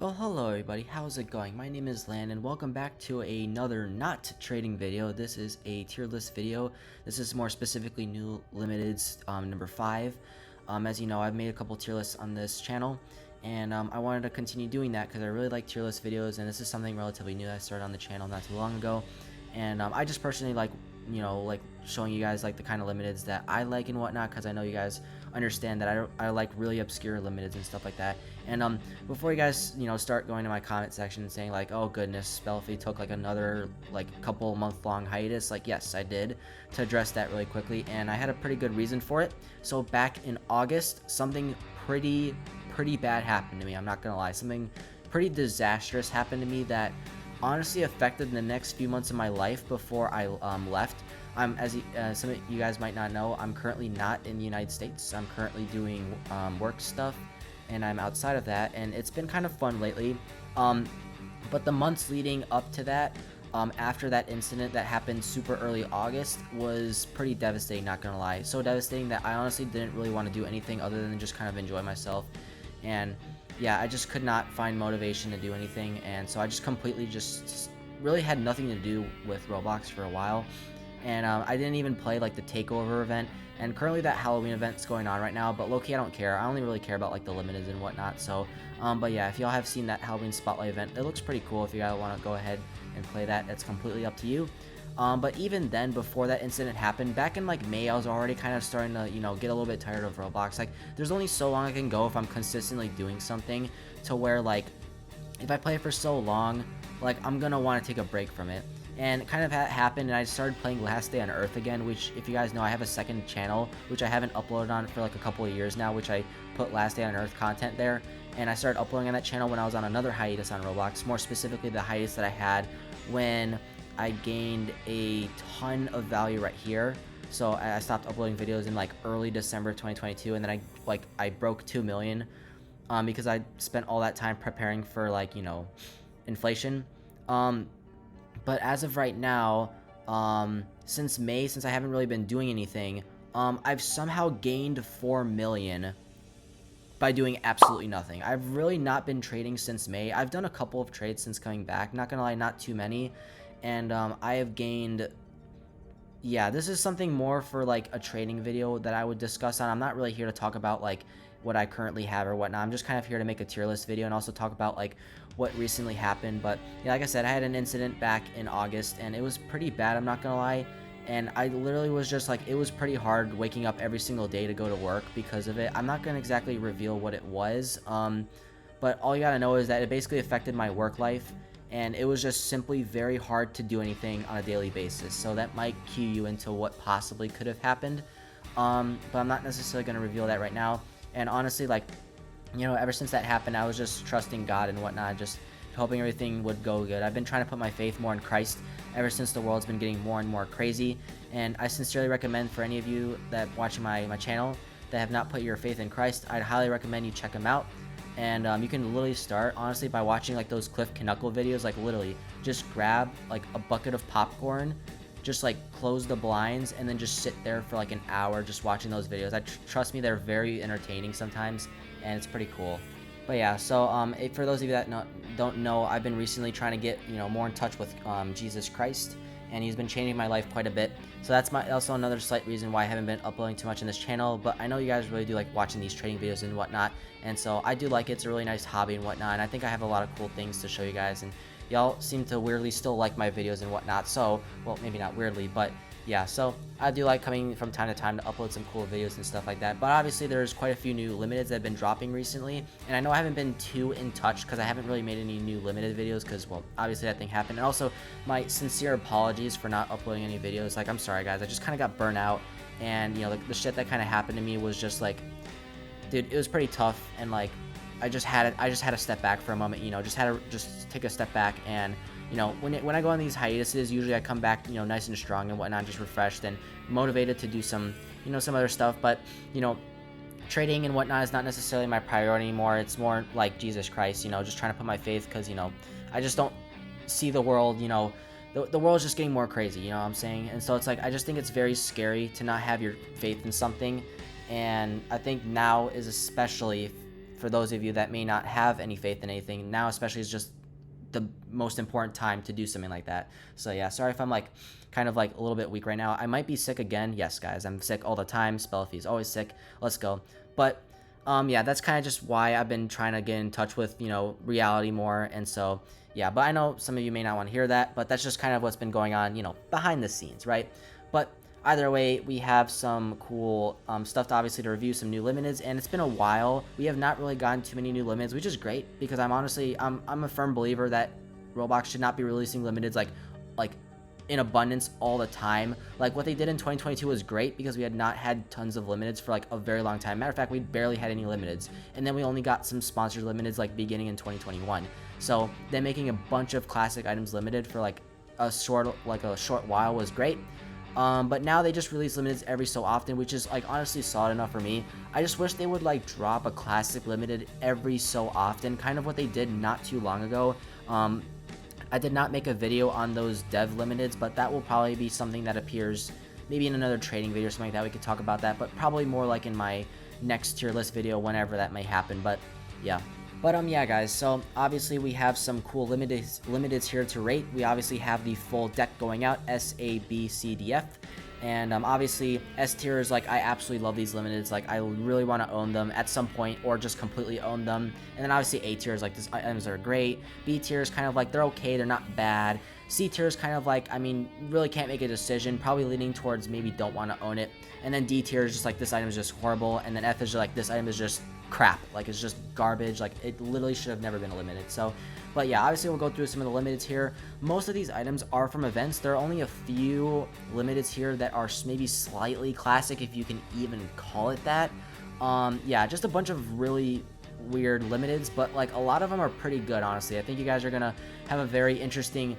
Well, hello everybody, how's it going? My name is Lan and welcome back to another not trading video. This is a tier list video. This is more specifically new limiteds number 5. As you know, I've made a couple tier lists on this channel, and I wanted to continue doing that because I really like tier list videos, and this is something relatively new that I started on the channel not too long ago. And I just personally like showing you guys like the kind of limiteds that I like and whatnot, because I know you guys understand that I like really obscure limiteds and stuff like that. And before you guys start going to my comment section and saying like, oh goodness, Spellfy took like another like couple month long hiatus, like, yes, I did, to address that really quickly, and I had a pretty good reason for it. So back in August, something pretty bad happened to me. I'm not gonna lie, something pretty disastrous happened to me that honestly affected the next few months of my life before I left. As some of you guys might not know, I'm currently not in the United States. I'm currently doing work stuff, and I'm outside of that, and it's been kind of fun lately. But the months leading up to that, after that incident that happened super early August, was pretty devastating, not gonna lie. So devastating that I honestly didn't really want to do anything other than just kind of enjoy myself. And yeah, I just could not find motivation to do anything, and so I just completely just really had nothing to do with Roblox for a while. And I didn't even play like the takeover event, and currently that Halloween event's going on right now, but low-key I don't care. I only really care about like the limiteds and whatnot. So but yeah, if y'all have seen that Halloween spotlight event, it looks pretty cool. If you guys want to go ahead and play that, it's completely up to you. But even then, before that incident happened, back in like May, I was already kind of starting to, get a little bit tired of Roblox. Like, there's only so long I can go if I'm consistently doing something, to where like, if I play for so long, like, I'm gonna want to take a break from it. And it kind of happened, and I started playing Last Day on Earth again, which, if you guys know, I have a second channel, which I haven't uploaded on for like a couple of years now, which I put Last Day on Earth content there. And I started uploading on that channel when I was on another hiatus on Roblox, more specifically the hiatus that I had when I gained a ton of value right here. So I stopped uploading videos in like early December 2022, and then I broke 2 million because I spent all that time preparing for like inflation. But as of right now, since May, since I haven't really been doing anything, I've somehow gained 4 million by doing absolutely nothing. I've really not been trading since May. I've done a couple of trades since coming back, not gonna lie, not too many. And I have gained, yeah, this is something more for like a trading video that I would discuss on. I'm not really here to talk about like what I currently have or whatnot. I'm just kind of here to make a tier list video and also talk about like what recently happened. But yeah, like I said, I had an incident back in August, and it was pretty bad, I'm not gonna lie. And I literally was just like, it was pretty hard waking up every single day to go to work because of it. I'm not gonna exactly reveal what it was, but all you gotta know is that it basically affected my work life, and it was just simply very hard to do anything on a daily basis. So that might cue you into what possibly could have happened, but I'm not necessarily going to reveal that right now. And honestly, like, ever since that happened, I was just trusting God and whatnot, just hoping everything would go good. I've been trying to put my faith more in Christ ever since the world's been getting more and more crazy, and I sincerely recommend for any of you that watching my channel that have not put your faith in Christ, I'd highly recommend you check him out. And you can literally start, honestly, by watching like those Cliff Knuckle videos. Like, literally just grab like a bucket of popcorn, just like close the blinds, and then just sit there for like an hour just watching those videos. Trust me, they're very entertaining sometimes, and it's pretty cool. But yeah, so for those of you that don't know, I've been recently trying to get more in touch with Jesus Christ, and he's been changing my life quite a bit. So that's also another slight reason why I haven't been uploading too much on this channel. But I know you guys really do like watching these trading videos and whatnot, and so I do like it. It's a really nice hobby and whatnot, and I think I have a lot of cool things to show you guys, and y'all seem to weirdly still like my videos and whatnot. So, well, maybe not weirdly, but yeah, so I do like coming from time to time to upload some cool videos and stuff like that. But obviously there's quite a few new limiteds that have been dropping recently, and I know I haven't been too in touch because I haven't really made any new limited videos because, well, obviously that thing happened. And also, my sincere apologies for not uploading any videos. Like, I'm sorry guys, I just kind of got burnt out, and like the shit that kind of happened to me was just like, dude, it was pretty tough, and like I just had to step back for a moment, just had to take a step back. And when I go on these hiatuses, usually I come back nice and strong and whatnot, just refreshed and motivated to do some some other stuff. But trading and whatnot is not necessarily my priority anymore. It's more like Jesus Christ, just trying to put my faith, because I just don't see the world, the world's just getting more crazy, you know what I'm saying? And so it's like, I just think it's very scary to not have your faith in something, and I think now is especially for those of you that may not have any faith in anything, now especially is just the most important time to do something like that. So yeah, sorry if I'm like kind of like a little bit weak right now. I might be sick again. Yes, guys, I'm sick all the time. Spellfy is always sick. Let's go. But yeah, that's kind of just why I've been trying to get in touch with, you know, reality more. And so yeah, but I know some of you may not want to hear that, but that's just kind of what's been going on, you know, behind the scenes, right? But either way, we have some cool stuff to obviously to review, some new limiteds, and it's been a while. We have not really gotten too many new limiteds, which is great because I'm a firm believer that Roblox should not be releasing limiteds like in abundance all the time. Like what they did in 2022 was great because we had not had tons of limiteds for like a very long time. Matter of fact, we barely had any limiteds, and then we only got some sponsored limiteds like beginning in 2021. So then making a bunch of classic items limited for like a short while was great. But now they just release limiteds every so often, which is like honestly solid enough for me. I just wish they would like drop a classic limited every so often, kind of what they did not too long ago. I did not make a video on those dev limiteds, but that will probably be something that appears maybe in another trading video or something like that. We could talk about that, but probably more like in my next tier list video whenever that may happen. But yeah. But yeah, guys, so obviously we have some cool limiteds here to rate. We obviously have the full deck going out, S, A, B, C, D, F. And obviously S tier is like, I absolutely love these limiteds. Like I really want to own them at some point or just completely own them. And then obviously A tier is like, these items are great. B tier is kind of like, they're okay, they're not bad. C tier is kind of like, I mean, really can't make a decision, probably leaning towards maybe don't want to own it. And then D tier is just like, this item is just horrible. And then F is just like, this item is just crap, like it's just garbage, like it literally should have never been limited. So but yeah, obviously we'll go through some of the limiteds here. Most of these items are from events. There are only a few limiteds here that are maybe slightly classic, if you can even call it that. Yeah, just a bunch of really weird limiteds, but like a lot of them are pretty good, honestly. I think you guys are gonna have a very interesting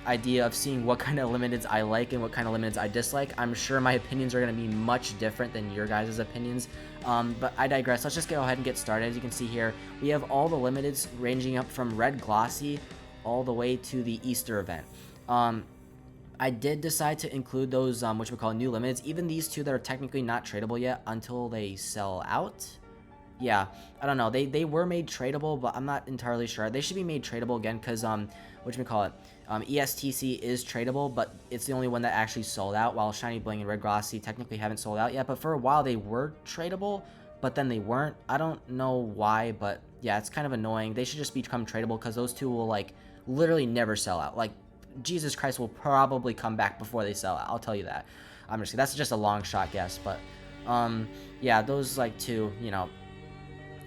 idea of seeing what kind of limiteds I like and what kind of limiteds I dislike. I'm sure my opinions are going to be much different than your guys' opinions, but I digress. Let's just go ahead and get started. As you can see here, we have all the limiteds ranging up from red glossy all the way to the Easter event. I did decide to include those which we call new limiteds, even these two that are technically not tradable yet until they sell out. Yeah, I don't know. They were made tradable, but I'm not entirely sure. They should be made tradable again because ESTC is tradable, but it's the only one that actually sold out, while Shiny Bling and Red Glossy technically haven't sold out yet. But for a while they were tradable, but then they weren't. I don't know why, but yeah, it's kind of annoying. They should just become tradable because those two will like literally never sell out. Like Jesus Christ will probably come back before they sell out. I'll tell you that. I'm just kidding. That's just a long shot guess, but yeah, those like two, you know,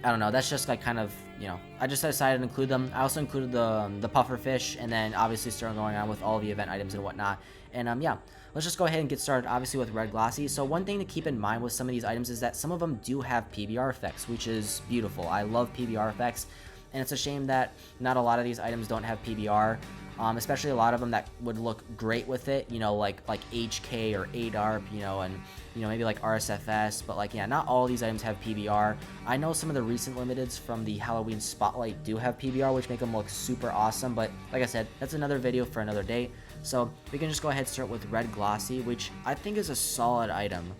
I don't know. That's just like kind of, you know, I just decided to include them. I also included the puffer fish, and then obviously started going on with all the event items and whatnot. And yeah, let's just go ahead and get started obviously with red glossy. So one thing to keep in mind with some of these items is that some of them do have PBR effects, which is beautiful. I love PBR effects, and it's a shame that not a lot of these items don't have PBR. Especially a lot of them that would look great with it, you know, like HK or ADARP, you know, and you know, maybe like RSFS, but like, yeah, not all these items have PBR. I know some of the recent limiteds from the Halloween Spotlight do have PBR, which make them look super awesome, but like I said, that's another video for another day. So we can just go ahead and start with red glossy, which I think is a solid item.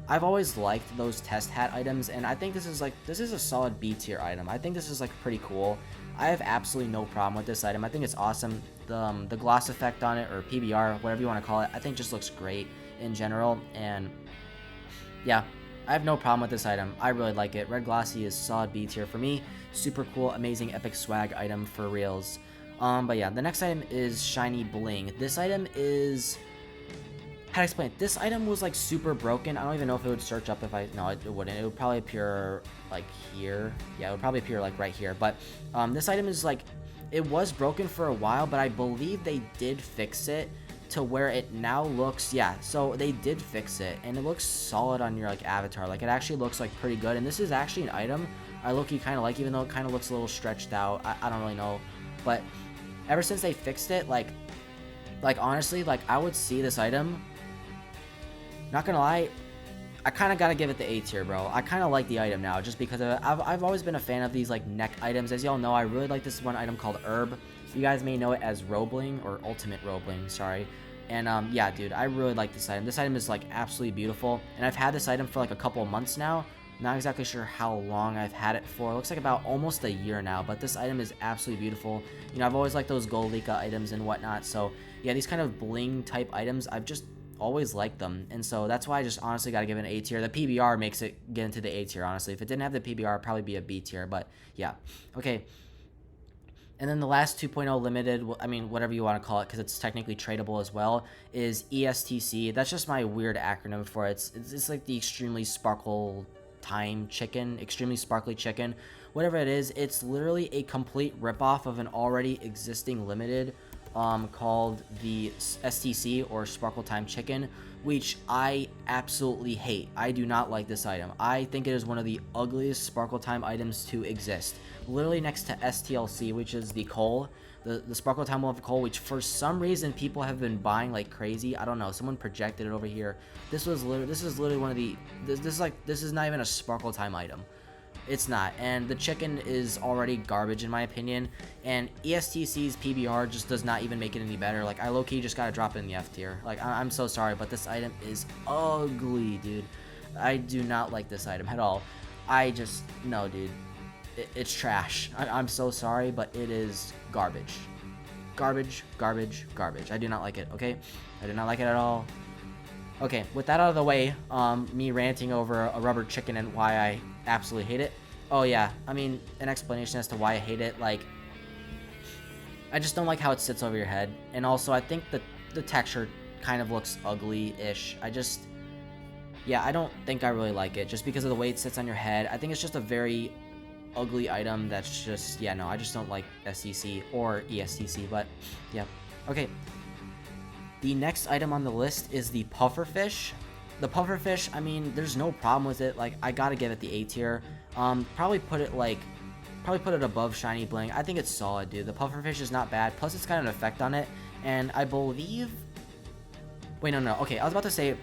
I've always liked those test hat items, and I think this is a solid B tier item. I think this is like pretty cool. I have absolutely no problem with this item. I think it's awesome. The gloss effect on it, or PBR, whatever you want to call it, I think just looks great in general. And yeah, I have no problem with this item. I really like it. Red glossy is solid B tier for me. Super cool, amazing, epic swag item for reals. But yeah, the next item is shiny bling. This item is, how to explain it? This item was like super broken. I don't even know if it would search up if no, it wouldn't. It would probably appear like here. Yeah, it would probably appear like right here. But this item is like, it was broken for a while, but I believe they did fix it to where it now looks, yeah, so they did fix it, and it looks solid on your like avatar. Like it actually looks like pretty good, and this is actually an item I low-key kind of like, even though it kind of looks a little stretched out. I don't really know, but ever since they fixed it, like honestly, like I would see this item, not gonna lie, I kind of gotta give it the A tier, bro. I kind of like the item now, just because I've always been a fan of these like neck items. As y'all know, I really like this one item called Herb. You guys may know it as Robling, or Ultimate Robling, sorry. And yeah, dude, I really like this item. This item is like absolutely beautiful, and I've had this item for like a couple of months now. Not exactly sure how long I've had it for. It looks like about almost a year now, but this item is absolutely beautiful. You know, I've always liked those gold Lika items and whatnot, so yeah, these kind of bling type items, I've just always liked them, and so that's why I just honestly gotta give it an A tier. The PBR makes it get into the A tier, honestly. If it didn't have the PBR, it'd probably be a B tier, but yeah. Okay, and then the last 2.0 limited, I mean, whatever you want to call it, because it's technically tradable as well, is ESTC. That's just my weird acronym for it. It's like the extremely sparkle time chicken, extremely sparkly chicken. Whatever it is, it's literally a complete ripoff of an already existing limited called the STC, or Sparkle Time Chicken, which I absolutely hate. I do not like this item. I think it is one of the ugliest Sparkle Time items to exist. Literally next to STLC, which is the coal, the Sparkle Time Love Coal, which for some reason people have been buying like crazy. I don't know. Someone projected it over here. This is literally one of the. This is not even a Sparkle Time item. It's not, and the chicken is already garbage in my opinion, and ESTC's PBR just does not even make it any better. Like, I low-key just gotta drop it in the F tier. Like, I'm so sorry, but this item is ugly, dude. I do not like this item at all. No, dude. It's trash. I'm so sorry, but it is garbage. Garbage, garbage, garbage. I do not like it, okay? I do not like it at all. Okay, with that out of the way, me ranting over a rubber chicken and why I absolutely hate it. Oh yeah, I mean, an explanation as to why I hate it, like, I just don't like how it sits over your head, and also I think that the texture kind of looks ugly-ish. Yeah, I don't think I really like it, just because of the way it sits on your head. I think it's just a very ugly item that's just, yeah, no, I just don't like STC or ESTC, but yeah. Okay, the next item on the list is the pufferfish. The pufferfish, I mean, there's no problem with it. Like, I gotta give it the A tier. Probably put it above Shiny Bling. I think it's solid, dude. The pufferfish is not bad. Plus, it's got an effect on it, and I believe. Wait, no. Okay, I was about to say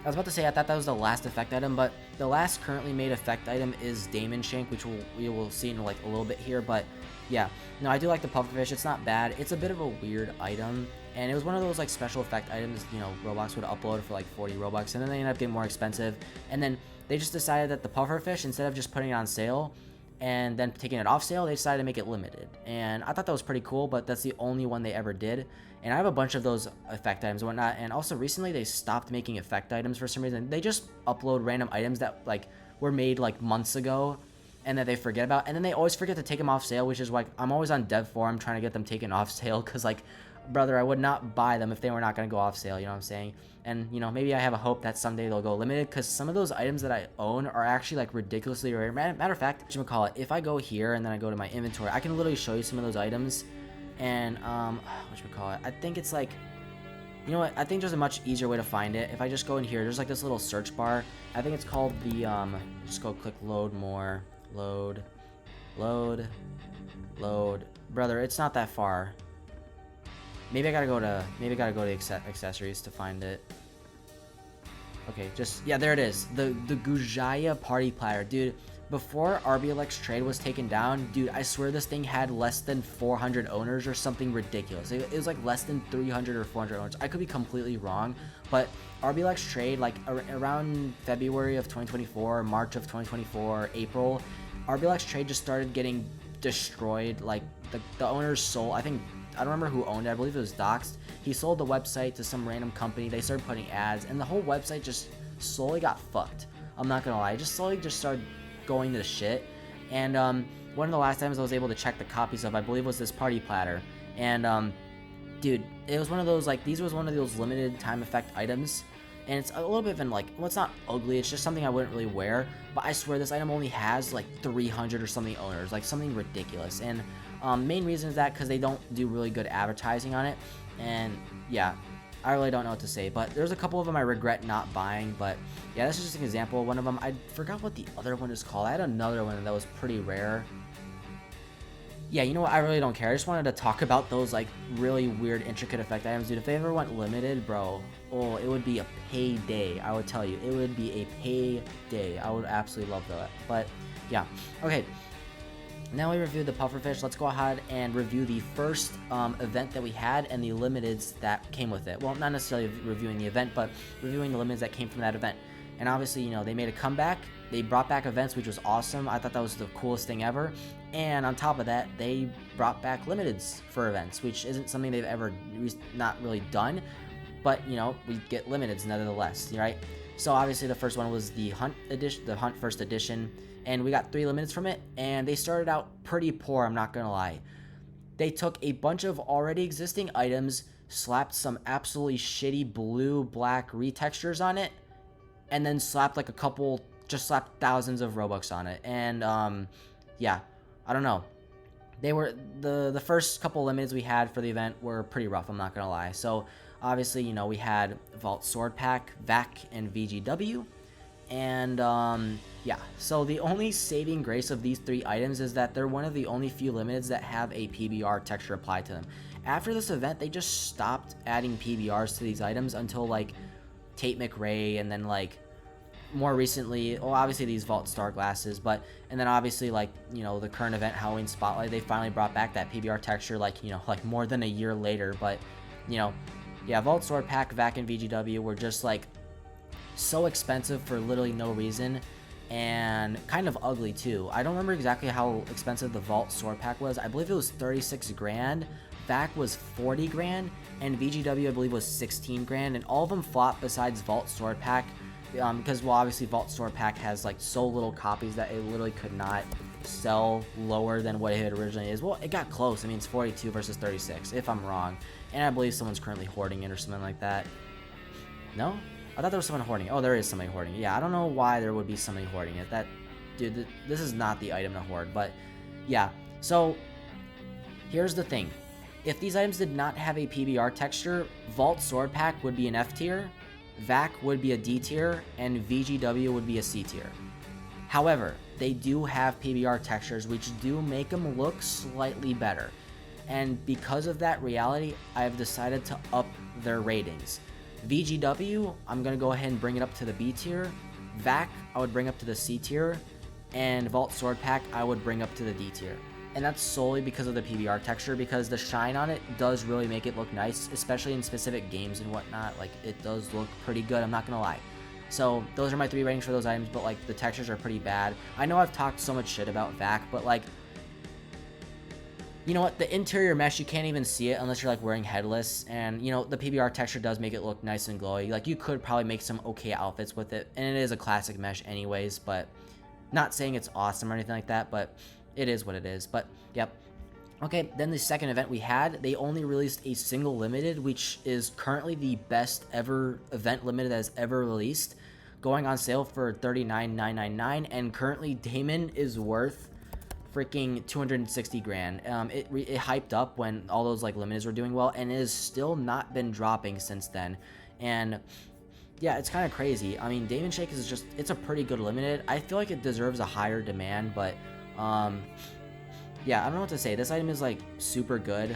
I thought that was the last effect item, but the last currently made effect item is Damon Shank, which we will see in like a little bit here. But yeah, no, I do like the pufferfish. It's not bad. It's a bit of a weird item. And it was one of those like special effect items, you know, Roblox would upload for like 40 Robux, and then they ended up getting more expensive. And then they just decided that the pufferfish, instead of just putting it on sale and then taking it off sale, they decided to make it limited. And I thought that was pretty cool, but that's the only one they ever did. And I have a bunch of those effect items and whatnot. And also recently they stopped making effect items for some reason. They just upload random items that like were made like months ago and that they forget about. And then they always forget to take them off sale, which is like, I'm always on dev forum trying to get them taken off sale, because like, brother, I would not buy them if they were not going to go off sale, you know what I'm saying? And, you know, maybe I have a hope that someday they'll go limited, because some of those items that I own are actually, like, ridiculously rare. Matter of fact, whatchamacallit, if I go here and then I go to my inventory, I can literally show you some of those items, and, whatchamacallit, I think it's, like, you know what, I think there's a much easier way to find it. If I just go in here, there's, like, this little search bar. I think it's called the, just go click load more, load, brother, it's not that far. Maybe I gotta go to accessories to find it. Okay, yeah, there it is. The Gujaya Party Platter, dude. Before RBLX Trade was taken down, dude, I swear this thing had less than 400 owners or something ridiculous. It was like less than 300 or 400 owners. I could be completely wrong, but RBLX Trade, like around February of 2024, March of 2024, April, RBLX Trade just started getting destroyed. Like the owners sold, I don't remember who owned it. I believe it was Doxed. He sold the website to some random company. They started putting ads, and the whole website just slowly got fucked. I'm not gonna lie. It just slowly started going to shit. And one of the last times I was able to check the copies of, I believe, was this Party Platter. And dude, it was one of those, like, these was one of those limited time effect items. And it's a little bit of an, like, well, it's not ugly. It's just something I wouldn't really wear. But I swear this item only has like 300 or something owners, like something ridiculous. And main reason is that because they don't do really good advertising on it. And yeah, I really don't know what to say, but there's a couple of them I regret not buying. But yeah, this is just an example. One of them, I forgot what the other one is called. I had another one that was pretty rare. Yeah, you know what, I really don't care. I just wanted to talk about those like really weird intricate effect items, dude. If they ever went limited, bro, oh, it would be a payday. I would tell you, it would be a payday. I would absolutely love that. But yeah, okay, now we reviewed the pufferfish. Let's go ahead and review the first event that we had and the limiteds that came with it. Well, not necessarily reviewing the event, but reviewing the limiteds that came from that event. And obviously, you know, they made a comeback. they brought back events, which was awesome. I thought that was the coolest thing ever. And on top of that, they brought back limiteds for events, which isn't something they've ever not really done. But, you know, we get limiteds nevertheless, right? So obviously the first one was the Hunt edition, the Hunt First Edition, and we got 3 limiteds from it, and they started out pretty poor, I'm not gonna lie. They took a bunch of already existing items, slapped some absolutely shitty blue, black retextures on it, and then slapped like a couple, just slapped thousands of Robux on it. And yeah, I don't know. They were the first couple limiteds we had for the event were pretty rough, I'm not gonna lie. So obviously, you know, we had Vault Sword Pack, VAC, and VGW. And yeah, so the only saving grace of these 3 items is that they're one of the only few limiteds that have a PBR texture applied to them. After this event, they just stopped adding PBRs to these items until like Tate McRae, and then like more recently, well, obviously these Vault Star glasses, but and then obviously like, you know, the current event Halloween Spotlight, they finally brought back that PBR texture, like, you know, like more than a year later. But you know, yeah, Vault Sword Pack, VAC, and VGW were just like so expensive for literally no reason, and kind of ugly too. I don't remember exactly how expensive the Vault Sword Pack was. I believe it was 36 grand, VAC was 40 grand, and VGW I believe was 16 grand, and all of them flopped besides Vault Sword Pack, because, well, obviously Vault Sword Pack has like so little copies that it literally could not sell lower than what it originally is. Well, it got close. I mean, it's 42 versus 36 if I'm wrong, and I believe someone's currently hoarding it or something like that. No, I thought there was someone hoarding it. Oh, there is somebody hoarding it. Yeah, I don't know why there would be somebody hoarding it. That, dude, this is not the item to hoard. But yeah, so here's the thing. If these items did not have a PBR texture, Vault Sword Pack would be an F tier, VAC would be a D tier, and VGW would be a C tier. However, they do have PBR textures, which do make them look slightly better. And because of that reality, I have decided to up their ratings. VGW, I'm going to go ahead and bring it up to the B tier. VAC, I would bring up to the C tier. And Vault Sword Pack, I would bring up to the D tier. And that's solely because of the PBR texture, because the shine on it does really make it look nice, especially in specific games and whatnot. Like, it does look pretty good, I'm not gonna lie. So those are my 3 ratings for those items, but like the textures are pretty bad. I know I've talked so much shit about VAC, but like, you know what, the interior mesh, you can't even see it unless you're like wearing headless, and you know, the PBR texture does make it look nice and glowy. Like, you could probably make some okay outfits with it, and it is a classic mesh anyways, but not saying it's awesome or anything like that, but it is what it is. But yep. Okay, then the second event we had, they only released a single limited, which is currently the best ever event limited that has ever released, going on sale for $39,999, and currently Damon is worth freaking 260 grand. It hyped up when all those like limiteds were doing well, and it has still not been dropping since then. And yeah, it's kind of crazy. I mean, Damon Shake is just, it's a pretty good limited. I feel like it deserves a higher demand, but yeah, I don't know what to say. This item is like super good.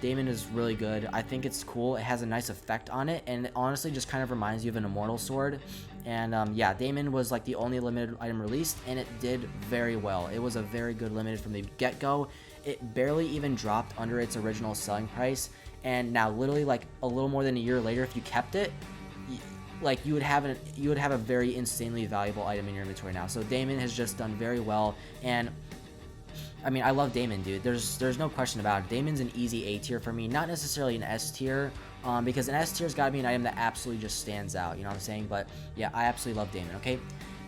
Damon is really good. I think it's cool. It has a nice effect on it, and it honestly just kind of reminds you of an immortal sword. And yeah, Damon was like the only limited item released, and it did very well. It was a very good limited from the get-go. It barely even dropped under its original selling price, and now literally like a little more than a year later, if you kept it, like you would have a very insanely valuable item in your inventory now. So Damon has just done very well, and I mean, I love Damon, dude. There's no question about it. Damon's an easy A tier for me, not necessarily an S tier, because an S tier's got to be an item that absolutely just stands out. You know what I'm saying? But yeah, I absolutely love Damon. Okay.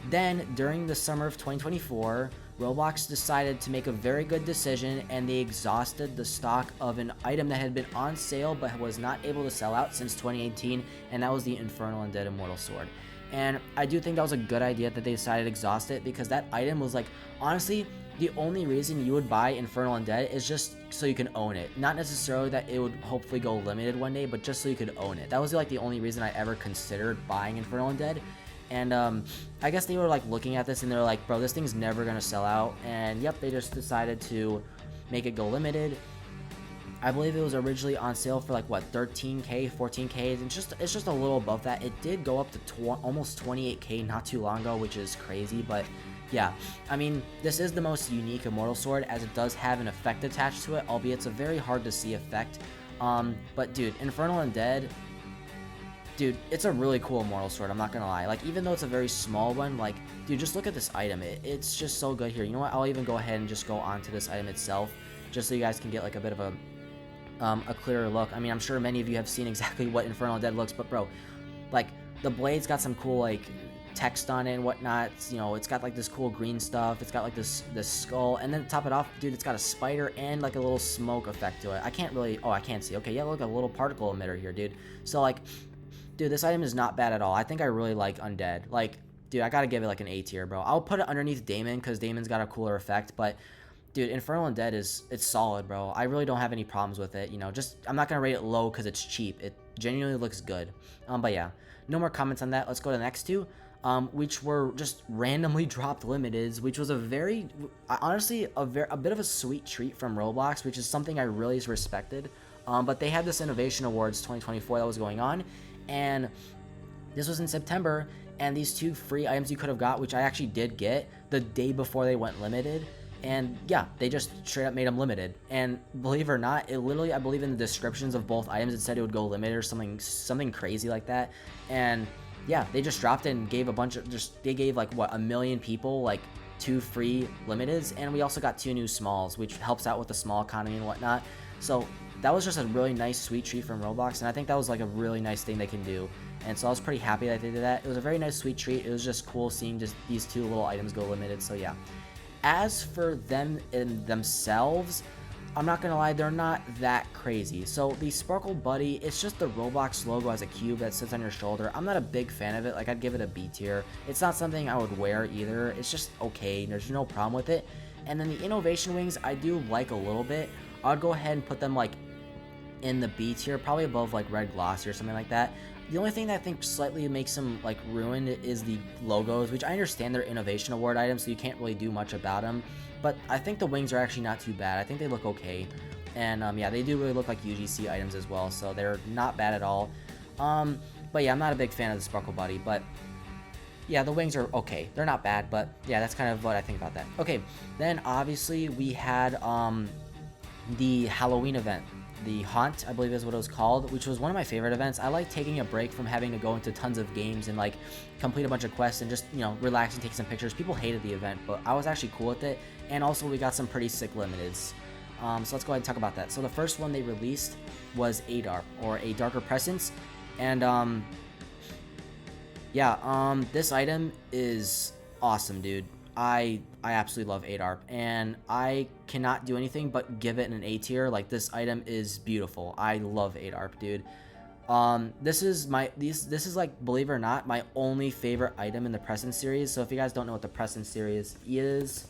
Then during the summer of 2024, Roblox decided to make a very good decision, and they exhausted the stock of an item that had been on sale but was not able to sell out since 2018, and that was the Infernal Undead Immortal Sword. And I do think that was a good idea that they decided to exhaust it, because that item was like, honestly, the only reason you would buy Infernal Undead is just so you can own it. Not necessarily that it would hopefully go limited one day, but just so you could own it. That was like the only reason I ever considered buying Infernal Undead. And I guess they were like looking at this and they're like, bro, this thing's never gonna sell out. And yep, they just decided to make it go limited. I believe it was originally on sale for like what, 13k, 14k. It's just a little above that. It did go up to almost 28k not too long ago, which is crazy. But yeah, I mean, this is the most unique Immortal Sword, as it does have an effect attached to it, albeit it's a very hard to see effect. But dude, Infernal Undead, dude, it's a really cool immortal sword, I'm not gonna lie. Like, even though it's a very small one, like, dude, just look at this item. It's just so good here. You know what? I'll even go ahead and just go onto this item itself, just so you guys can get like a bit of a clearer look. I mean, I'm sure many of you have seen exactly what Infernal Undead looks, but bro, like, the blade's got some cool, like, text on it and whatnot. You know, it's got like this cool green stuff. It's got like this skull, and then to top it off, dude, it's got a spider and like a little smoke effect to it. I can't really, oh, I can't see. Okay, yeah, look, a little particle emitter here, dude. So like, dude, this item is not bad at all. I think I really like Undead. Like, dude, I gotta give it like an A tier, bro. I'll put it underneath Damon because Damon's got a cooler effect, but dude, Infernal Undead it's solid, bro. I really don't have any problems with it. You know, just I'm not gonna rate it low because it's cheap. It genuinely looks good. But yeah, no more comments on that. Let's go to the next two. Which were just randomly dropped limiteds, which was a very, honestly, a bit of a sweet treat from Roblox, which is something I really respected. But they had this Innovation Awards 2024 that was going on, and this was in September, and these two free items you could have got, which I actually did get the day before they went limited, and yeah, they just straight up made them limited. And believe it or not, it literally, I believe in the descriptions of both items, it said it would go limited or something crazy like that, and yeah, they just dropped it and gave a bunch of, they gave like, what, 1 million people, like, 2 free limiteds, and we also got 2 new smalls, which helps out with the small economy and whatnot. So that was just a really nice, sweet treat from Roblox, and I think that was like a really nice thing they can do. And so I was pretty happy that they did that. It was a very nice, sweet treat. It was just cool seeing just these 2 little items go limited, so yeah. As for them in themselves, I'm not gonna lie, they're not that crazy. So the Sparkle Buddy, it's just the Roblox logo as a cube that sits on your shoulder. I'm not a big fan of it. Like, I'd give it a B tier. It's not something I would wear either. It's just okay. There's no problem with it. And then the Innovation Wings, I do like a little bit. I'd go ahead and put them like in the B tier, probably above like Red Glossy or something like that. The only thing that I think slightly makes them like ruined is the logos, which I understand they're Innovation Award items, so you can't really do much about them. But I think the wings are actually not too bad. I think they look okay. And yeah, they do really look like UGC items as well, so they're not bad at all. But yeah, I'm not a big fan of the Sparkle Buddy, but yeah, the wings are okay. They're not bad, but yeah, that's kind of what I think about that. Okay, then obviously we had the Halloween event. The Haunt, I believe is what it was called, which was one of my favorite events. I like taking a break from having to go into tons of games and like complete a bunch of quests and just, you know, relax and take some pictures. People hated the event, but I was actually cool with it. And also we got some pretty sick limiteds. So let's go ahead and talk about that. So the first one they released was ADARP, or A Darker Presence. And yeah, this item is awesome, dude. I absolutely love ADARP, and I cannot do anything but give it an A tier. Like, this item is beautiful. I love ADARP, dude. This is like, believe it or not, my only favorite item in the Presence series. So if you guys don't know what the Presence series is,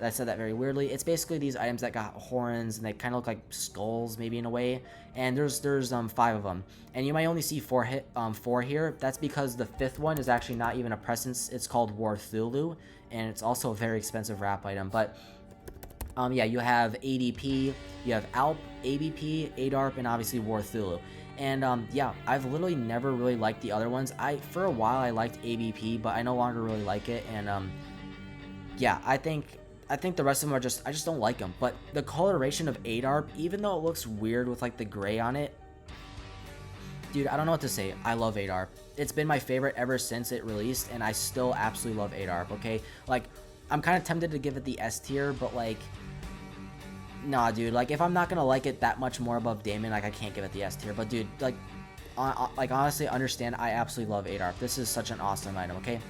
I said that very weirdly. It's basically these items that got horns and they kind of look like skulls, maybe in a way. And there's 5 of them, and you might only see 4 here. That's because the 5th one is actually not even a Presence. It's called War Thulu, and it's also a very expensive wrap item. But yeah, you have ADP, you have ALP, ABP, ADARP, and obviously War Thulu. And yeah, I've literally never really liked the other ones. For a while I liked ABP, but I no longer really like it. And yeah, I think the rest of them are I just don't like them. But the coloration of ADARP, even though it looks weird with like the gray on it, dude, I don't know what to say. I love ADARP. It's been my favorite ever since it released, and I still absolutely love ADARP, okay? Like, I'm kind of tempted to give it the S tier, but like, nah, dude. Like, if I'm not gonna like it that much more above Damon, like, I can't give it the S tier. But dude, like honestly, understand, I absolutely love ADARP. This is such an awesome item, okay?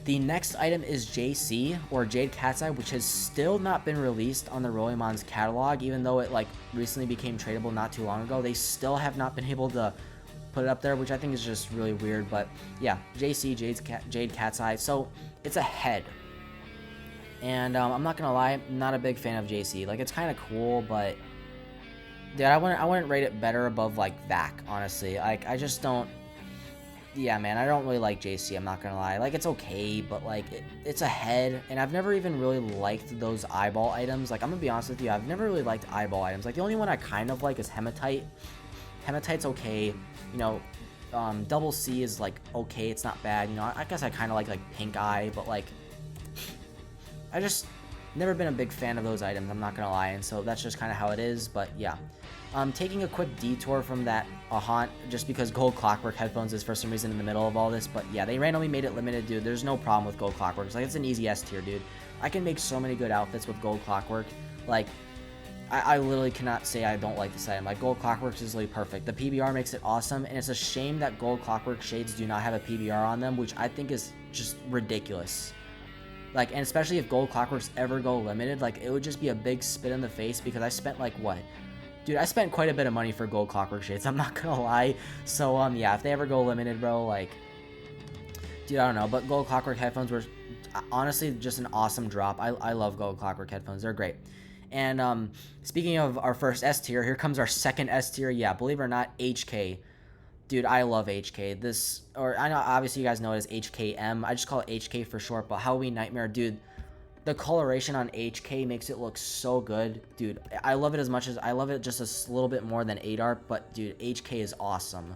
The next item is JC, or Jade Cat's Eye, which has still not been released on the Rollymon's catalog, even though it like recently became tradable not too long ago. They still have not been able to put it up there, which I think is just really weird. But yeah, JC, Jade Cat's Eye. So it's a head. And I'm not gonna lie, I'm not a big fan of JC. Like, it's kind of cool, but dude, I wouldn't rate it better above like VAC, honestly. Like, I just don't. Yeah, man, I don't really like JC, I'm not gonna lie. Like, it's okay, but like, it's a head, and I've never even really liked those eyeball items. Like, I'm gonna be honest with you, I've never really liked eyeball items. Like, the only one I kind of like is Hematite. Hematite's okay, you know. Double C is like okay, it's not bad, you know. I guess I kind of like Pink Eye, but like, I just never been a big fan of those items, I'm not gonna lie, and so that's just kind of how it is. But yeah, taking a quick detour from that haunt just because gold clockwork headphones is for some reason in the middle of all this. But yeah, they randomly made it limited, dude. There's no problem with gold clockwork. It's like, it's an easy S tier, dude. I can make so many good outfits with gold clockwork. Like, I literally cannot say I don't like this item. Like, gold clockwork is literally perfect. The PBR makes it awesome, and it's a shame that gold clockwork shades do not have a PBR on them, which I think is just ridiculous. Like, and especially if gold clockworks ever go limited, like, it would just be a big spit in the face, because I spent like, what? Dude, I spent quite a bit of money for gold clockwork shades, I'm not gonna lie. So, yeah, if they ever go limited, bro, like, dude, I don't know. But gold clockwork headphones were honestly just an awesome drop. I love gold clockwork headphones. They're great. And speaking of our first S tier, here comes our second S tier. Yeah, believe it or not, HK. Dude, I love HK. This, or I know obviously you guys know it as HKM. I just call it HK for short, but Halloween Nightmare, dude, the coloration on HK makes it look so good. Dude, I love it as much as, I love it just a little bit more than 8ARP, but dude, HK is awesome.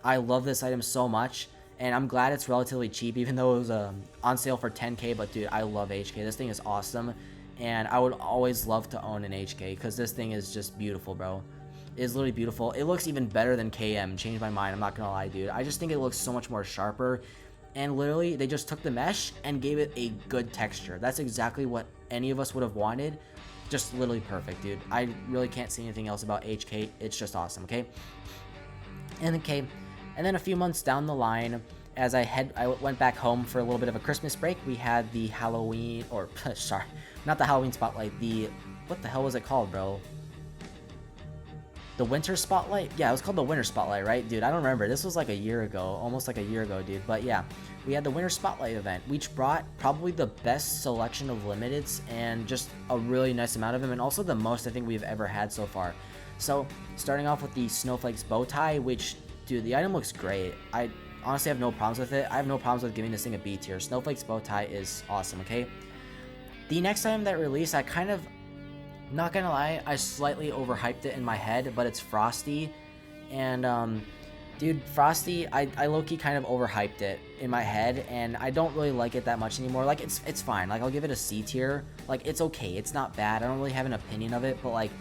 I love this item so much, and I'm glad it's relatively cheap, even though it was on sale for 10k, but dude, I love HK. This thing is awesome. And I would always love to own an HK, because this thing is just beautiful, bro. It is literally beautiful. It looks even better than KM. Changed my mind, I'm not gonna lie, dude. I just think it looks so much more sharper. And literally, they just took the mesh and gave it a good texture. That's exactly what any of us would have wanted. Just literally perfect, dude. I really can't say anything else about HK. It's just awesome, okay? And then a few months down the line, as I went back home for a little bit of a Christmas break, we had the Halloween, or sorry, not the Halloween spotlight, what the hell was it called, bro? The winter spotlight? Yeah, it was called the winter spotlight, right? Dude, I don't remember. This was like a year ago, almost like a year ago, dude. But yeah, we had the winter spotlight event, which brought probably the best selection of limiteds and just a really nice amount of them, and also the most I think we've ever had so far. So, starting off with the Snowflakes bow tie, which, dude, the item looks great. I honestly have no problems with it. I have no problems with giving this thing a B tier. Snowflakes bow tie is awesome, okay? The next item that released, I kind of, not gonna lie, I slightly overhyped it in my head, but it's Frosty. And, dude, Frosty, I low-key kind of overhyped it in my head, and I don't really like it that much anymore. Like, it's fine. Like, I'll give it a C tier. Like, it's okay. It's not bad. I don't really have an opinion of it, but, like,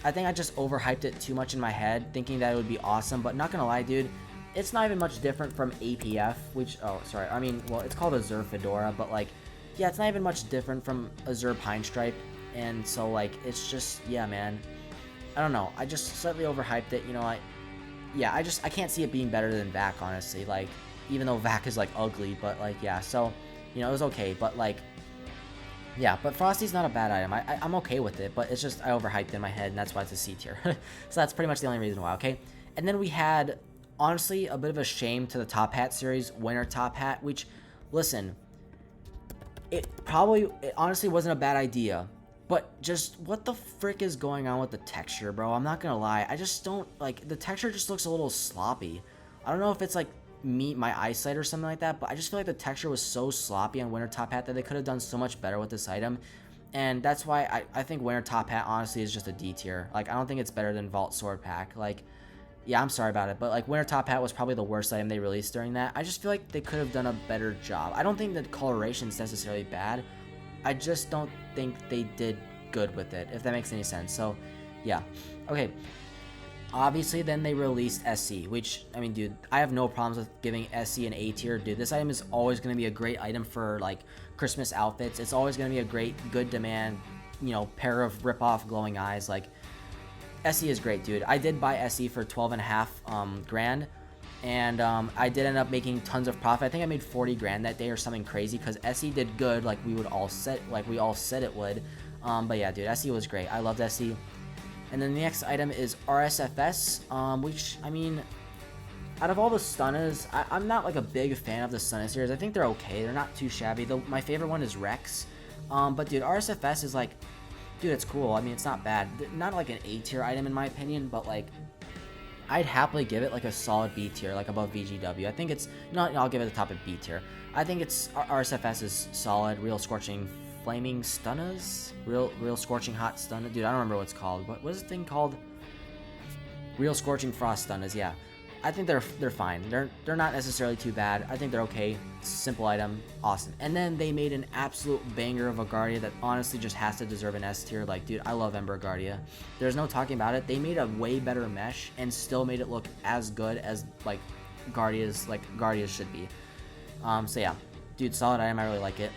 I think I just overhyped it too much in my head, thinking that it would be awesome. But not gonna lie, dude, it's not even much different from APF, which, oh, sorry, I mean, well, it's called Azure Fedora, but, like, yeah, it's not even much different from Azure Pine Stripe, and so, like, it's just, yeah, man, I don't know, I just slightly overhyped it, you know, I can't see it being better than VAC, honestly, like, even though VAC is, like, ugly, but, like, yeah, so, you know, it was okay, but, like, yeah, but Frosty's not a bad item, I'm okay with it, but it's just, I overhyped it in my head, and that's why it's a C tier, so that's pretty much the only reason why, okay, and then we had, honestly, a bit of a shame to the Top Hat series, Winter Top Hat, which, listen, it honestly wasn't a bad idea, but just what the frick is going on with the texture, bro? I'm not gonna lie, I just don't, like, the texture just looks a little sloppy. I don't know if it's, like, my eyesight or something like that, but I just feel like the texture was so sloppy on Winter Top Hat that they could have done so much better with this item, and that's why I think Winter Top Hat, honestly, is just a D tier. Like, I don't think it's better than Vault Sword Pack, like, yeah, I'm sorry about it, but, like, Winter Top Hat was probably the worst item they released during that. I just feel like they could have done a better job. I don't think the coloration is necessarily bad. I just don't think they did good with it, if that makes any sense. So, yeah. Okay. Obviously, then they released SC, which, I mean, dude, I have no problems with giving SC an A tier. Dude, this item is always going to be a great item for, like, Christmas outfits. It's always going to be a great, good demand, you know, pair of rip-off glowing eyes, like, SE is great, dude. I did buy SE for 12.5 grand, and I did end up making tons of profit. I think I made 40 grand that day or something crazy, because SE did good, like we all said it would. But yeah, dude, SE was great. I loved SE. And then the next item is RSFS, which, I mean, out of all the Stunners, I'm not like a big fan of the Stunner series. I think they're okay. They're not too shabby. My favorite one is Rex. But dude, RSFS is like, dude, it's cool. I mean, it's not bad. Not like an A tier item in my opinion, but like, I'd happily give it like a solid B tier, like above VGW. I think it's, no, I'll give it the top of B tier. I think it's, RSFS is solid. Real Scorching Flaming Stunners? Real Scorching Hot Stunner? Dude, I don't remember what it's called. What is the thing called? Real Scorching Frost Stunners, yeah. I think they're fine. They're not necessarily too bad. I think they're okay. Simple item, awesome. And then they made an absolute banger of a Guardia that honestly just has to deserve an S tier. Like, dude, I love Ember Guardia. There's no talking about it. They made a way better mesh and still made it look as good as like Guardias should be. So yeah, dude, solid item. I really like it.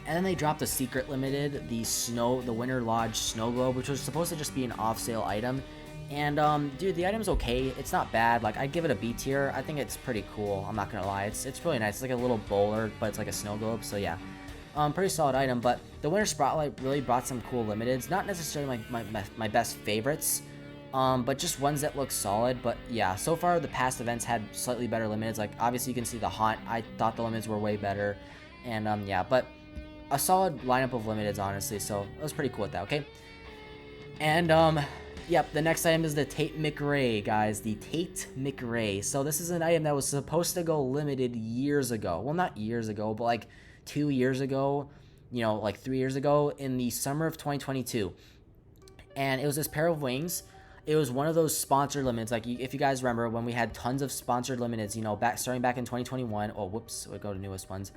And then they dropped a secret limited, the Winter Lodge Snow Globe, which was supposed to just be an off-sale item. And, dude, the item's okay. It's not bad. Like, I'd give it a B tier. I think it's pretty cool. I'm not gonna lie. It's really nice. It's like a little bowler, but it's like a snow globe. So, yeah. Pretty solid item. But the Winter Spotlight really brought some cool limiteds. Not necessarily my best favorites, but just ones that look solid. But, yeah, so far the past events had slightly better limiteds. Like, obviously you can see the Haunt. I thought the limiteds were way better. And, yeah, but a solid lineup of limiteds, honestly. So, I was pretty cool with that, okay? And, yep, the next item is the Tate McRae, guys. The Tate McRae. So this is an item that was supposed to go limited years ago. Well, not years ago, but like 2 years ago, you know, like 3 years ago in the summer of 2022. And it was this pair of wings. It was one of those sponsored limiteds. Like, if you guys remember when we had tons of sponsored limiteds, you know, starting back in 2021. Oh, whoops, we go to newest ones.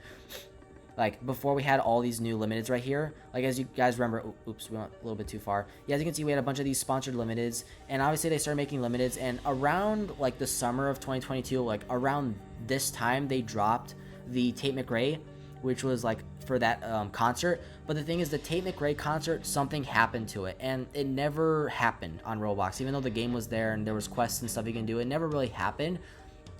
Like, before we had all these new limiteds right here, like, as you guys remember, oops, we went a little bit too far. Yeah, as you can see, we had a bunch of these sponsored limiteds, and obviously they started making limiteds, and around, like, the summer of 2022, like, around this time, they dropped the Tate McRae, which was, like, for that concert. But the thing is, the Tate McRae concert, something happened to it, and it never happened on Roblox. Even though the game was there, and there was quests and stuff you can do, it never really happened.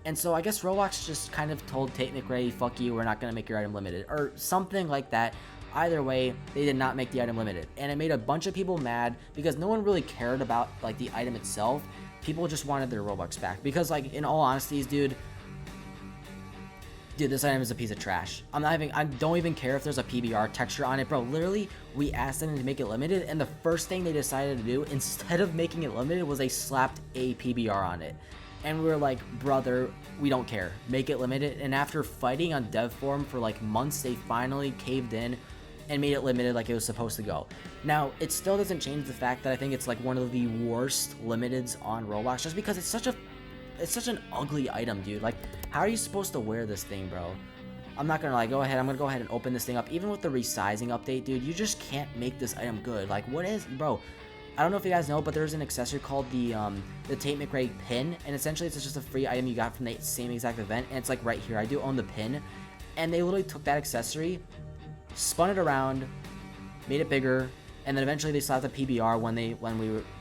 And so I guess Roblox just kind of told Tate McRae, fuck you, we're not going to make your item limited. Or something like that. Either way, they did not make the item limited. And it made a bunch of people mad because no one really cared about, like, the item itself. People just wanted their Robux back. Because, like, in all honesty, dude, this item is a piece of trash. I don't even care if there's a PBR texture on it, bro. Literally, we asked them to make it limited, and the first thing they decided to do, instead of making it limited, was they slapped a PBR on it. And we were like, brother, we don't care. Make it limited. And after fighting on dev forum for like months, they finally caved in and made it limited like it was supposed to go. Now, it still doesn't change the fact that I think it's like one of the worst limiteds on Roblox, just because it's such an ugly item, dude. Like, how are you supposed to wear this thing, bro? I'm not gonna lie, I'm gonna go ahead and open this thing up. Even with the resizing update, dude, you just can't make this item good. Like, what is, bro? I don't know if you guys know, but there's an accessory called the Tate McRae pin, and essentially it's just a free item you got from the same exact event, and it's like right here. I do own the pin, and they literally took that accessory, spun it around, made it bigger, and then eventually they slapped the PBR when they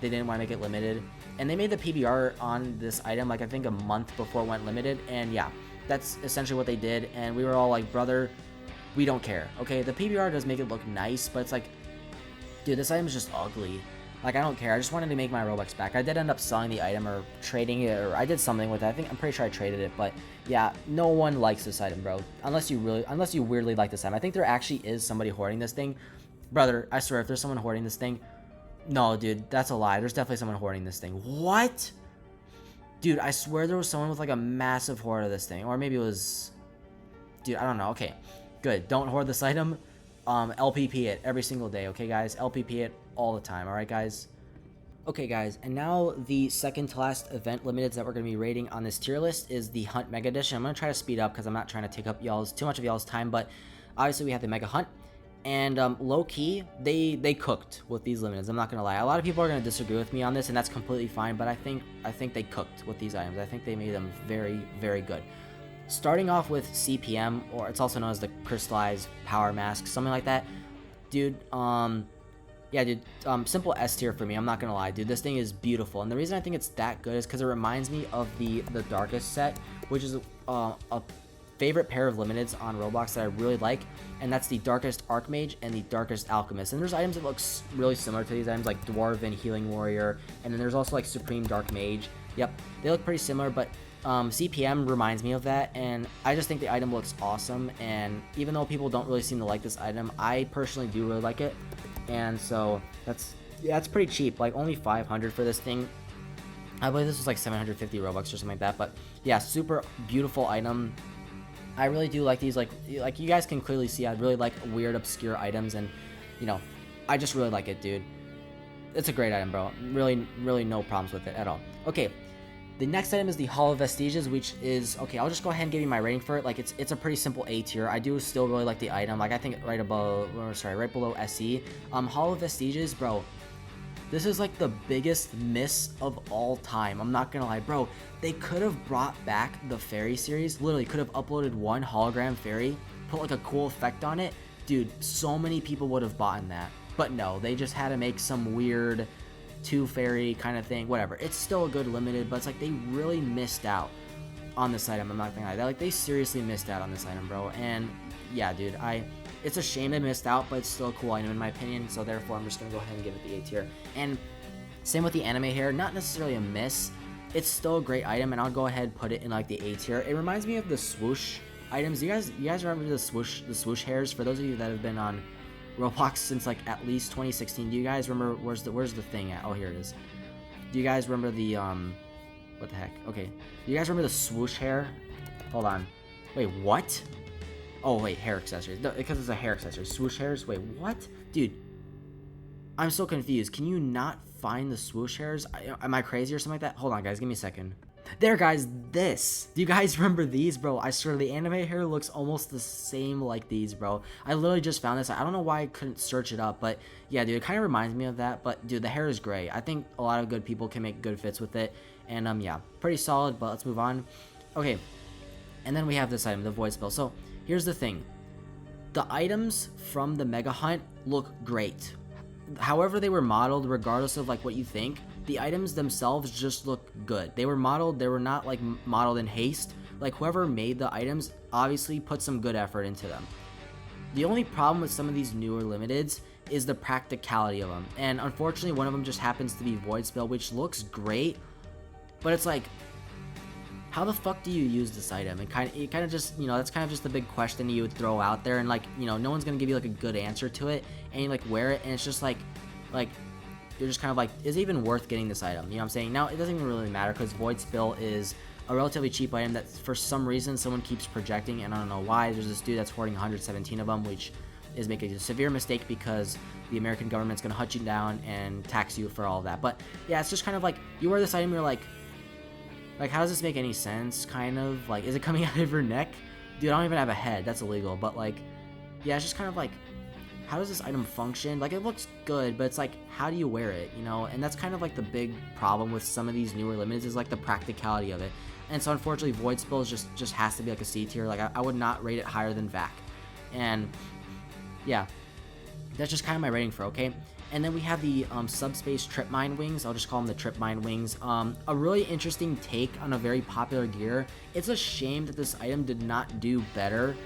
didn't want to make it limited, and they made the PBR on this item like I think a month before it went limited, and yeah, that's essentially what they did, and we were all like, brother, we don't care. Okay, the PBR does make it look nice, but it's like, dude, this item is just ugly. Like, I don't care. I just wanted to make my Robux back. I did end up selling the item or trading it, or I did something with it. I'm pretty sure I traded it, but yeah, no one likes this item, bro. Unless you weirdly like this item. I think there actually is somebody hoarding this thing. Brother, I swear, if there's someone hoarding this thing, no, dude, that's a lie. There's definitely someone hoarding this thing. What? Dude, I swear there was someone with like a massive hoard of this thing, or maybe it was, dude, I don't know. Okay, good. Don't hoard this item. LPP it every single day, okay, guys? LPP it all the time, all right, guys? Okay, guys, and now the second to last event limiteds that we're going to be rating on this tier list is the Hunt Mega Edition. I'm going to try to speed up because I'm not trying to take up too much of y'all's time, but obviously we have the Mega Hunt, and low-key, they cooked with these limiteds. I'm not going to lie. A lot of people are going to disagree with me on this, and that's completely fine, but I think they cooked with these items. I think they made them very, very good. Starting off with CPM, or it's also known as the Crystallized Power Mask, something like that. Dude, yeah, dude, simple S tier for me. I'm not gonna lie, dude. This thing is beautiful, and the reason I think it's that good is because it reminds me of the Darkest set, which is a favorite pair of limiteds on Roblox that I really like, and that's the Darkest Archmage and the Darkest Alchemist. And there's items that look really similar to these items, like Dwarven Healing Warrior, and then there's also like Supreme Dark Mage. Yep, they look pretty similar, but CPM reminds me of that, and I just think the item looks awesome. And even though people don't really seem to like this item, I personally do really like it. And so that's pretty cheap, like only 500 for this thing. I believe this was like 750 Robux or something like that. But yeah, super beautiful item. I really do like these, like you guys can clearly see, I really like weird obscure items, and you know, I just really like it, dude. It's a great item, bro. Really no problems with it at all. Okay, The next item is the Hall of Vestiges, which is, okay, I'll just go ahead and give you my rating for it. Like, it's a pretty simple A tier. I do still really like the item. Like, I think right below SE. Hall of Vestiges, bro, this is like the biggest miss of all time. I'm not gonna lie, bro. They could have brought back the fairy series. Literally, could have uploaded one hologram fairy, put like a cool effect on it. Dude, so many people would have bought in that. But no, they just had to make some weird 2 fairy kind of thing. Whatever. It's still a good limited, but it's like they really missed out on this item. I'm not gonna lie. Like, they seriously missed out on this item, bro. And yeah, dude, it's a shame they missed out, but it's still a cool item in my opinion, so therefore I'm just going to go ahead and give it the A tier. And same with the anime hair, not necessarily a miss, it's still a great item, and I'll go ahead and put it in like the A tier. It reminds me of the swoosh items. You guys remember the swoosh hairs? For those of you that have been on Roblox since like at least 2016, do you guys remember, where's the thing at? Oh, here it is. Do you guys remember the what the heck? Okay, do you guys remember the swoosh hair? Hold on, wait, what? Oh, wait, hair accessories. No, because it's a hair accessory. Swoosh hairs? Wait, what? Dude, I'm so confused. Can you not find the swoosh hairs? Am I crazy or something like that? Hold on, guys. Give me a second. There, guys. This. Do you guys remember these, bro? I swear, the anime hair looks almost the same like these, bro. I literally just found this. I don't know why I couldn't search it up, but yeah, dude, it kind of reminds me of that. But, dude, the hair is great. I think a lot of good people can make good fits with it. And, yeah, pretty solid, but let's move on. Okay. And then we have this item, the void spell. So, here's the thing, the items from the Mega Hunt look great. However they were modeled, regardless of like what you think, the items themselves just look good. They were modeled, they were not like modeled in haste. Like whoever made the items obviously put some good effort into them. The only problem with some of these newer limiteds is the practicality of them. And unfortunately one of them just happens to be Void Spell, which looks great, but it's like, how the fuck do you use this item? And kind of just, you know, that's kind of just the big question you would throw out there, and like, you know, no one's gonna give you like a good answer to it, and you like wear it, and it's just like you're just kind of like, is it even worth getting this item? You know what I'm saying? Now it doesn't even really matter because Void Spill is a relatively cheap item that for some reason someone keeps projecting, and I don't know why. There's this dude that's hoarding 117 of them, which is making a severe mistake because the American government's gonna hunt you down and tax you for all of that. But yeah, it's just kind of like you wear this item, you're like, how does this make any sense? Kind of like, is it coming out of your neck? Dude, I don't even have a head. That's illegal. But like, yeah, it's just kind of like, how does this item function? Like, it looks good, but it's like, how do you wear it? You know, and that's kind of like the big problem with some of these newer limiteds is like the practicality of it. And so unfortunately, Void Spill just has to be like a C tier. Like, I would not rate it higher than VAC. And yeah, that's just kind of my rating for, okay? And then we have the subspace trip mine wings. I'll just call them the trip mine wings. A really interesting take on a very popular gear. It's a shame that this item did not do better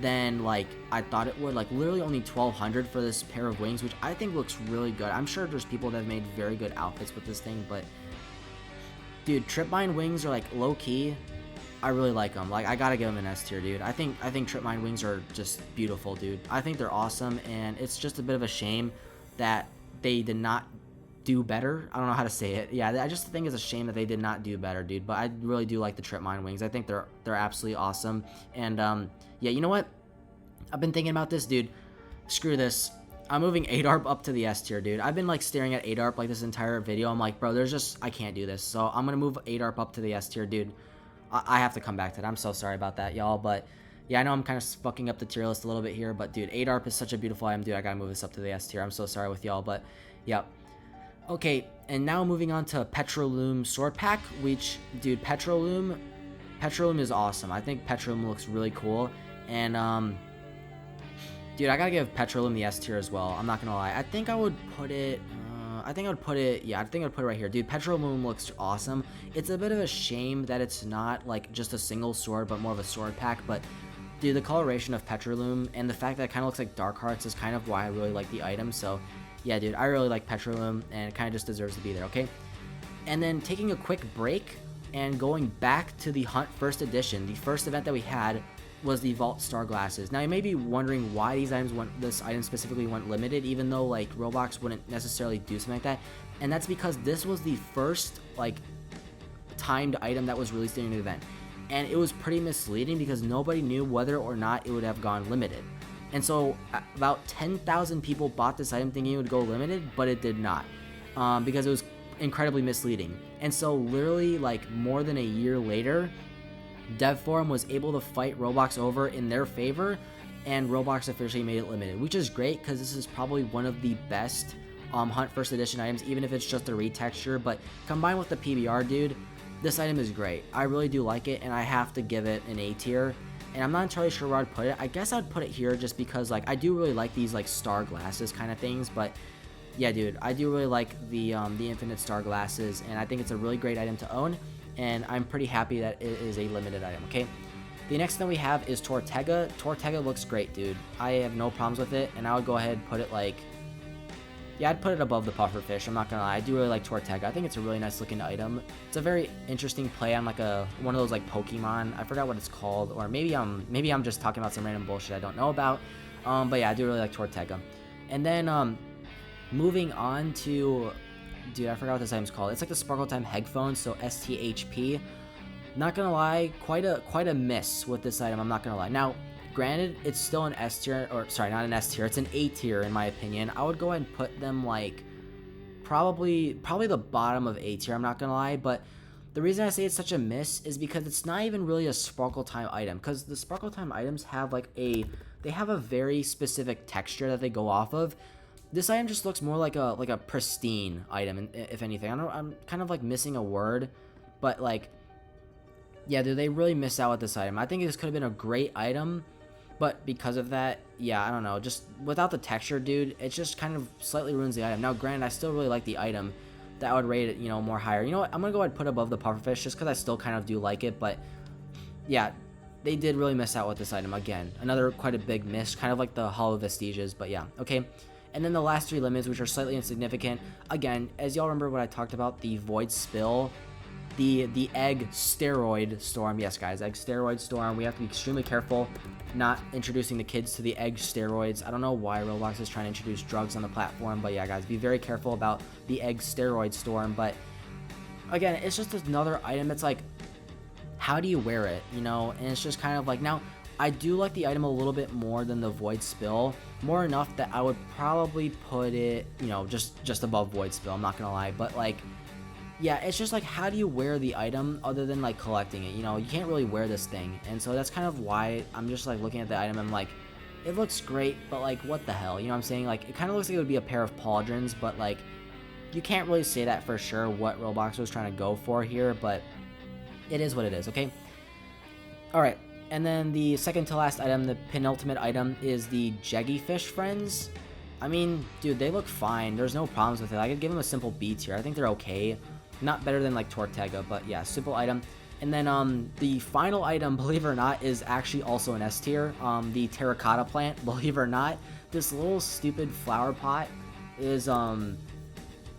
than like I thought it would. Like literally only 1,200 for this pair of wings, which I think looks really good. I'm sure there's people that have made very good outfits with this thing, but dude, trip mine wings are like low key. I really like them. Like, I gotta give them an S tier, dude. I think trip mine wings are just beautiful, dude. I think they're awesome, and it's just a bit of a shame that they did not do better. I don't know how to say it. Yeah, I just think it's a shame that they did not do better, dude. But I really do like the trip mine wings. I think they're absolutely awesome. And yeah, you know what? I've been thinking about this, dude. Screw this. I'm moving ADARP up to the S tier, dude. I've been like staring at ADARP like this entire video. I'm like, bro, I can't do this. So I'm gonna move ADARP up to the S tier, dude. I have to come back to that. I'm so sorry about that, y'all. But yeah, I know I'm kind of fucking up the tier list a little bit here, but dude, ADARP is such a beautiful item, dude. I gotta move this up to the S tier. I'm so sorry with y'all, but yeah. Okay, and now moving on to Petroloom Sword Pack, which, dude, Petroloom is awesome. I think Petroloom looks really cool, and dude, I gotta give Petroloom the S tier as well. I'm not gonna lie. I think I would put it. I think I'd put it right here. Dude, Petroloom looks awesome. It's a bit of a shame that it's not like just a single sword, but more of a sword pack. But dude, the coloration of Petroloom and the fact that it kind of looks like Dark Hearts is kind of why I really like the item. So yeah, dude, I really like Petroloom, and it kind of just deserves to be there, okay? And then taking a quick break and going back to the Hunt First Edition, the first event that we had was the Vault Star Glasses. Now, you may be wondering why this item specifically went limited, even though, like, Roblox wouldn't necessarily do something like that. And that's because this was the first, like, timed item that was released during the event. And it was pretty misleading because nobody knew whether or not it would have gone limited. And so about 10,000 people bought this item thinking it would go limited, but it did not. Because it was incredibly misleading. And so literally like more than a year later, Dev Forum was able to fight Roblox over in their favor, and Roblox officially made it limited, which is great because this is probably one of the best Hunt First Edition items, even if it's just a retexture. But combined with the PBR, dude, this item is great. I really do like it, and I have to give it an A tier. And I'm not entirely sure where I'd put it. I guess I'd put it here just because like I do really like these like star glasses kind of things. But yeah, dude, I do really like the infinite star glasses, and I think it's a really great item to own. And I'm pretty happy that it is a limited item. Okay. The next thing we have is Tortega. Tortega looks great, dude. I have no problems with it, and I would go ahead and put it like, yeah, I'd put it above the pufferfish. I'm not gonna lie, I do really like Tortega. I think it's a really nice looking item. It's a very interesting play on like one of those like Pokemon. I forgot what it's called, or maybe I'm just talking about some random bullshit I don't know about. But yeah, I do really like Tortega. And then moving on to, dude, I forgot what this item's called. It's like the Sparkle Time headphones, so STHP. Not gonna lie, quite a miss with this item. I'm not gonna lie. Now, granted, it's still an S tier, or sorry, not an S tier. It's an A tier in my opinion. I would go ahead and put them like probably the bottom of A tier. I'm not gonna lie, but the reason I say it's such a miss is because it's not even really a Sparkle Time item. Because the Sparkle Time items have like they have a very specific texture that they go off of. This item just looks more like a pristine item, if anything. I'm kind of like missing a word, but like, yeah, dude, they really missed out with this item. I think this could have been a great item, but because of that, yeah, I don't know. Just without the texture, dude, it just kind of slightly ruins the item. Now, granted, I still really like the item. That I would rate it, more higher. You know what? I'm gonna go ahead and put it above the pufferfish just because I still kind of do like it. But yeah, they did really miss out with this item again. Another quite a big miss, kind of like the Hollow Vestiges. But yeah, okay. And then the last three limits, which are slightly insignificant. Again, as y'all remember what I talked about, the Void Spill. The egg steroid storm. Yes, guys, egg steroid storm. We have to be extremely careful not introducing the kids to the egg steroids. I don't know why Roblox is trying to introduce drugs on the platform, but yeah, guys, be very careful about the egg steroid storm. But again, it's just another item. It's like, how do you wear it? And it's just kind of like, now I do like the item a little bit more than the Void Spill, more enough that I would probably put it, just above Void Spill. I'm not gonna lie, but like, yeah, it's just like, how do you wear the item other than like collecting it? You can't really wear this thing. And so that's kind of why I'm just like looking at the item and I'm like, it looks great, but like, what the hell? You know what I'm saying? Like, it kind of looks like it would be a pair of pauldrons, but like, you can't really say that for sure what Roblox was trying to go for here, but it is what it is, okay? Alright, and then the second to last item, the penultimate item, is the Jellyfish Friends. I mean, dude, they look fine. There's no problems with it. I could give them a simple B tier. I think they're okay. Not better than like Tortega, but yeah, simple item. And then the final item, believe it or not, is actually also an S tier. The terracotta plant, believe it or not. This little stupid flower pot is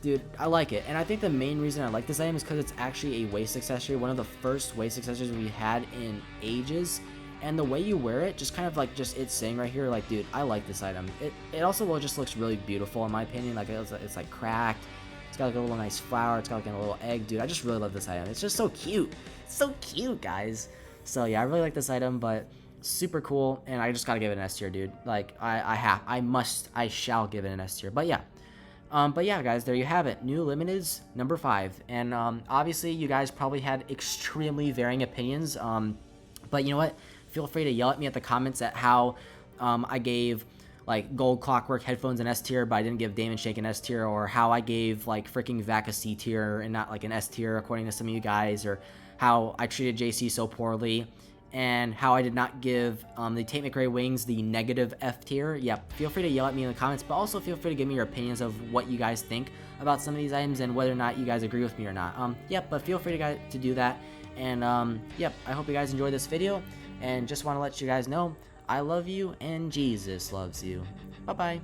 dude, I like it. And I think the main reason I like this item is because it's actually a waist accessory, one of the first waist accessories we had in ages. And the way you wear it, just kind of like just it's saying right here, like, dude, I like this item. It also just looks really beautiful in my opinion. Like it's like cracked. It's got like a little nice flower. It's got like a little egg, dude. I just really love this item. It's just so cute. It's so cute, guys. So yeah, I really like this item, but super cool. And I just gotta give it an S tier, dude. Like I shall give it an S tier. But yeah. Guys, there you have it. New limiteds number 5. And obviously you guys probably had extremely varying opinions. But you know what? Feel free to yell at me at the comments at how I gave like Gold Clockwork headphones an S tier, but I didn't give Damon Shake an S tier, or how I gave like freaking Vac a C tier and not like an S tier according to some of you guys, or how I treated JC so poorly, and how I did not give the Tate McRae Wings the negative F tier. Yep, feel free to yell at me in the comments, but also feel free to give me your opinions of what you guys think about some of these items and whether or not you guys agree with me or not. But feel free to do that. And I hope you guys enjoyed this video, and just want to let you guys know I love you and Jesus loves you. Bye-bye.